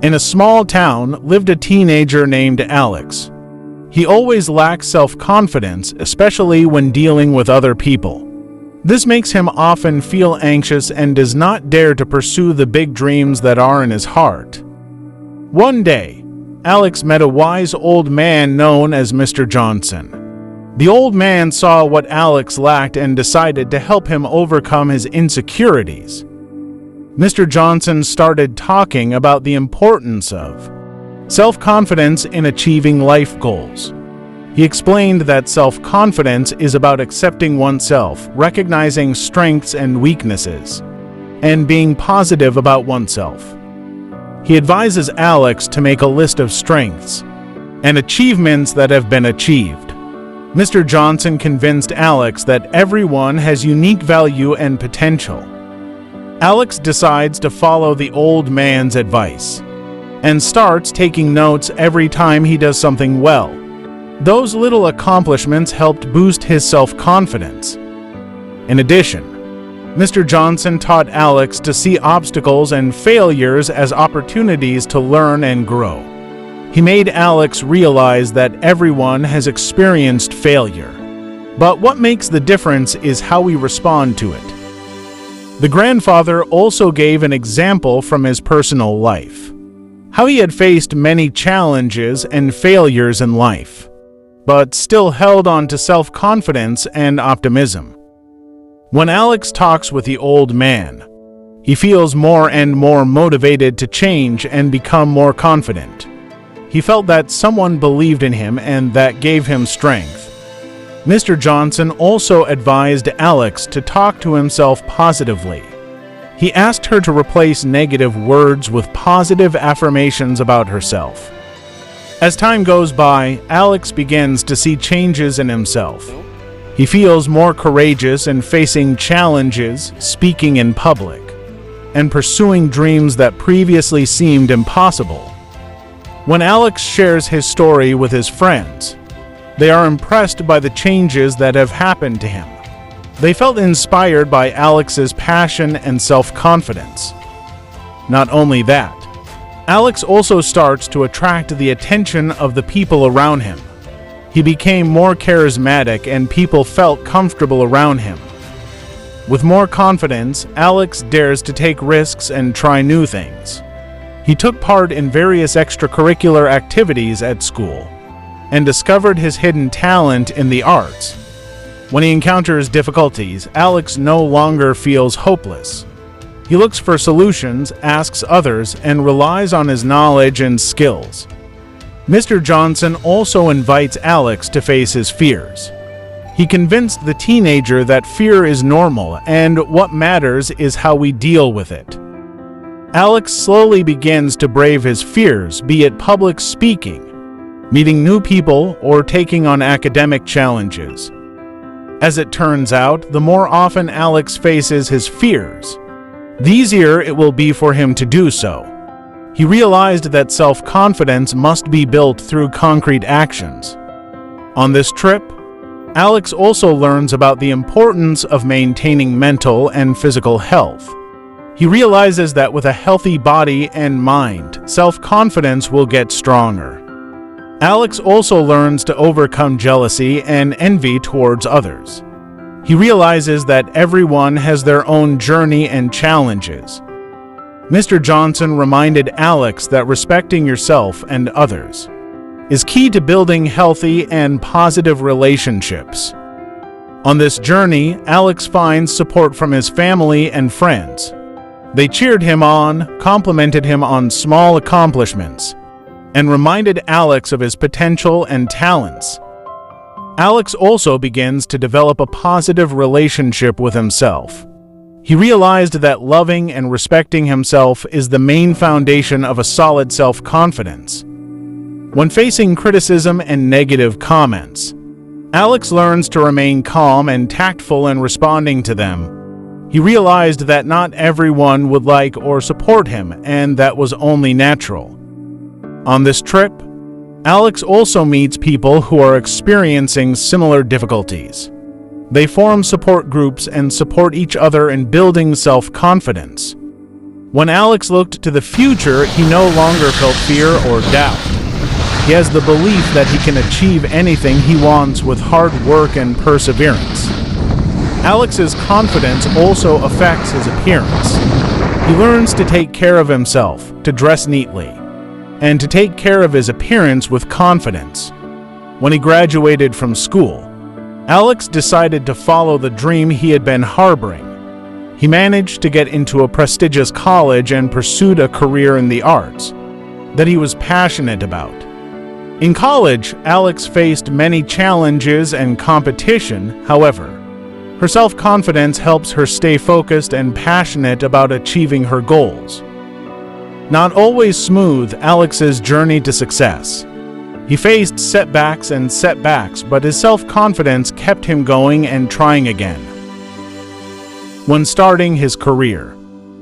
In a small town lived a teenager named Alex. He always lacks self-confidence, especially when dealing with other people. This makes him often feel anxious and does not dare to pursue the big dreams that are in his heart. One day, Alex met a wise old man known as Mr. Johnson. The old man saw what Alex lacked and decided to help him overcome his insecurities. Mr. Johnson started talking about the importance of self-confidence in achieving life goals. He explained that self-confidence is about accepting oneself, recognizing strengths and weaknesses, and being positive about oneself. He advises Alex to make a list of strengths and achievements that have been achieved. Mr. Johnson convinced Alex that everyone has unique value and potential. Alex decides to follow the old man's advice and starts taking notes every time he does something well. Those little accomplishments helped boost his self-confidence. In addition, Mr. Johnson taught Alex to see obstacles and failures as opportunities to learn and grow. He made Alex realize that everyone has experienced failure, but what makes the difference is how we respond to it. The grandfather also gave an example from his personal life, how he had faced many challenges and failures in life, but still held on to self-confidence and optimism. When Alex talks with the old man, he feels more and more motivated to change and become more confident. He felt that someone believed in him and that gave him strength. Mr. Johnson also advised Alex to talk to himself positively. He asked her to replace negative words with positive affirmations about herself. As time goes by, Alex begins to see changes in himself. He feels more courageous in facing challenges, speaking in public, and pursuing dreams that previously seemed impossible. When Alex shares his story with his friends, they are impressed by the changes that have happened to him. They felt inspired by Alex's passion and self-confidence. Not only that, Alex also starts to attract the attention of the people around him. He became more charismatic and people felt comfortable around him. With more confidence, Alex dares to take risks and try new things. He took part in various extracurricular activities at school and discovered his hidden talent in the arts. When he encounters difficulties, Alex no longer feels hopeless. He looks for solutions, asks others, and relies on his knowledge and skills. Mr. Johnson also invites Alex to face his fears. He convinced the teenager that fear is normal and what matters is how we deal with it. Alex slowly begins to brave his fears, be it public speaking, meeting new people, or taking on academic challenges. As it turns out, the more often Alex faces his fears, the easier it will be for him to do so. He realized that self-confidence must be built through concrete actions. On this trip, Alex also learns about the importance of maintaining mental and physical health. He realizes that with a healthy body and mind, self-confidence will get stronger. Alex also learns to overcome jealousy and envy towards others. He realizes that everyone has their own journey and challenges. Mr. Johnson reminded Alex that respecting yourself and others is key to building healthy and positive relationships. On this journey, Alex finds support from his family and friends. They cheered him on, complimented him on small accomplishments, and reminded Alex of his potential and talents. Alex also begins to develop a positive relationship with himself. He realized that loving and respecting himself is the main foundation of a solid self-confidence. When facing criticism and negative comments, Alex learns to remain calm and tactful in responding to them. He realized that not everyone would like or support him, and that was only natural. On this trip, Alex also meets people who are experiencing similar difficulties. They form support groups and support each other in building self-confidence. When Alex looked to the future, he no longer felt fear or doubt. He has the belief that he can achieve anything he wants with hard work and perseverance. Alex's confidence also affects his appearance. He learns to take care of himself, to dress neatly, and to take care of his appearance with confidence. When he graduated from school, Alex decided to follow the dream he had been harboring. He managed to get into a prestigious college and pursued a career in the arts that he was passionate about. In college, Alex faced many challenges and competition. However, her self-confidence helps her stay focused and passionate about achieving her goals. Not always smooth, Alex's journey to success. He faced setbacks, but his self-confidence kept him going and trying again. When starting his career,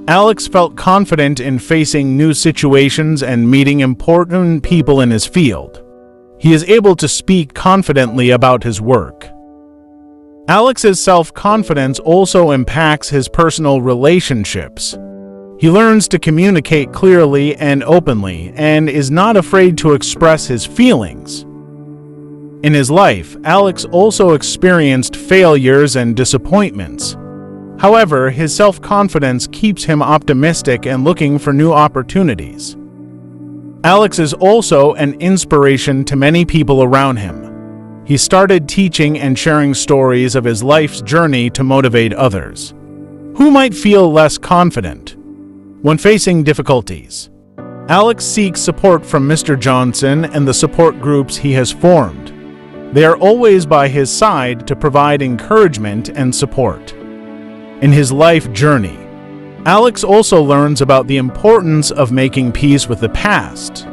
Alex felt confident in facing new situations and meeting important people in his field. He is able to speak confidently about his work. Alex's self-confidence also impacts his personal relationships. He learns to communicate clearly and openly and is not afraid to express his feelings. In his life, Alex also experienced failures and disappointments. However, his self-confidence keeps him optimistic and looking for new opportunities. Alex is also an inspiration to many people around him. He started teaching and sharing stories of his life's journey to motivate others who might feel less confident when facing difficulties. Alex seeks support from Mr. Johnson and the support groups he has formed. They are always by his side to provide encouragement and support. In his life journey, Alex also learns about the importance of making peace with the past.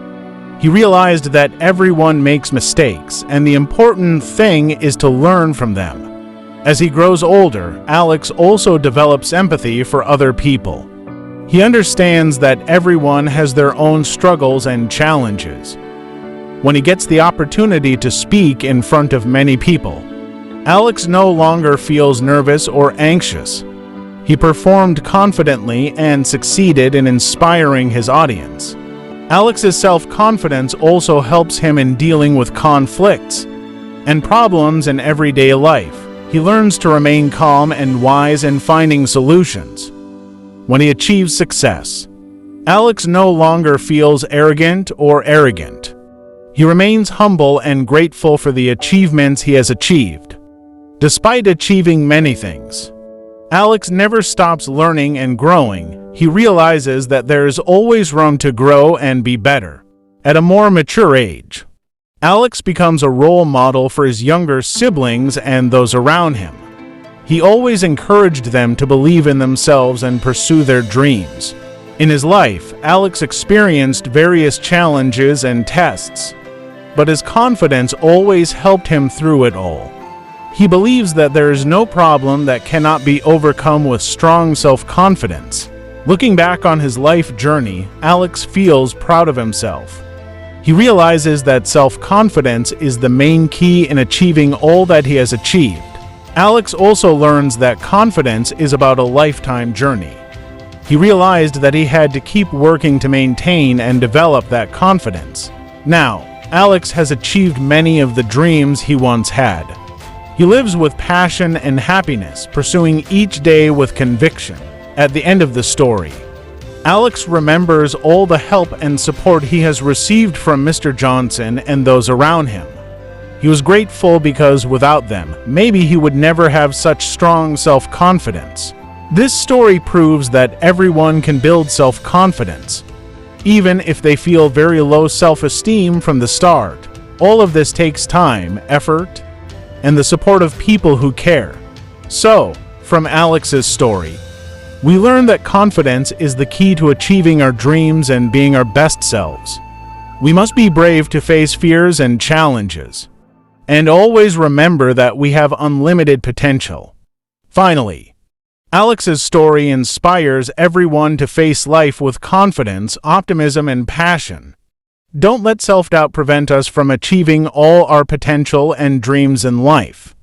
He realized that everyone makes mistakes, and the important thing is to learn from them. As he grows older, Alex also develops empathy for other people. He understands that everyone has their own struggles and challenges. When he gets the opportunity to speak in front of many people, Alex no longer feels nervous or anxious. He performed confidently and succeeded in inspiring his audience. Alex's self-confidence also helps him in dealing with conflicts and problems in everyday life. He learns to remain calm and wise in finding solutions. When he achieves success, Alex no longer feels arrogant. He remains humble and grateful for the achievements he has achieved. Despite achieving many things, Alex never stops learning and growing. He realizes that there is always room to grow and be better. At a more mature age, Alex becomes a role model for his younger siblings and those around him. He always encouraged them to believe in themselves and pursue their dreams. In his life, Alex experienced various challenges and tests, but his confidence always helped him through it all. He believes that there is no problem that cannot be overcome with strong self-confidence. Looking back on his life journey, Alex feels proud of himself. He realizes that self-confidence is the main key in achieving all that he has achieved. Alex also learns that confidence is about a lifetime journey. He realized that he had to keep working to maintain and develop that confidence. Now, Alex has achieved many of the dreams he once had. He lives with passion and happiness, pursuing each day with conviction. At the end of the story, Alex remembers all the help and support he has received from Mr. Johnson and those around him. He was grateful because without them, maybe he would never have such strong self-confidence. This story proves that everyone can build self-confidence, even if they feel very low self-esteem from the start. All of this takes time, effort, and the support of people who care. So, from Alex's story, we learn that confidence is the key to achieving our dreams and being our best selves. We must be brave to face fears and challenges, and always remember that we have unlimited potential. Finally, Alex's story inspires everyone to face life with confidence, optimism, and passion. Don't let self-doubt prevent us from achieving all our potential and dreams in life.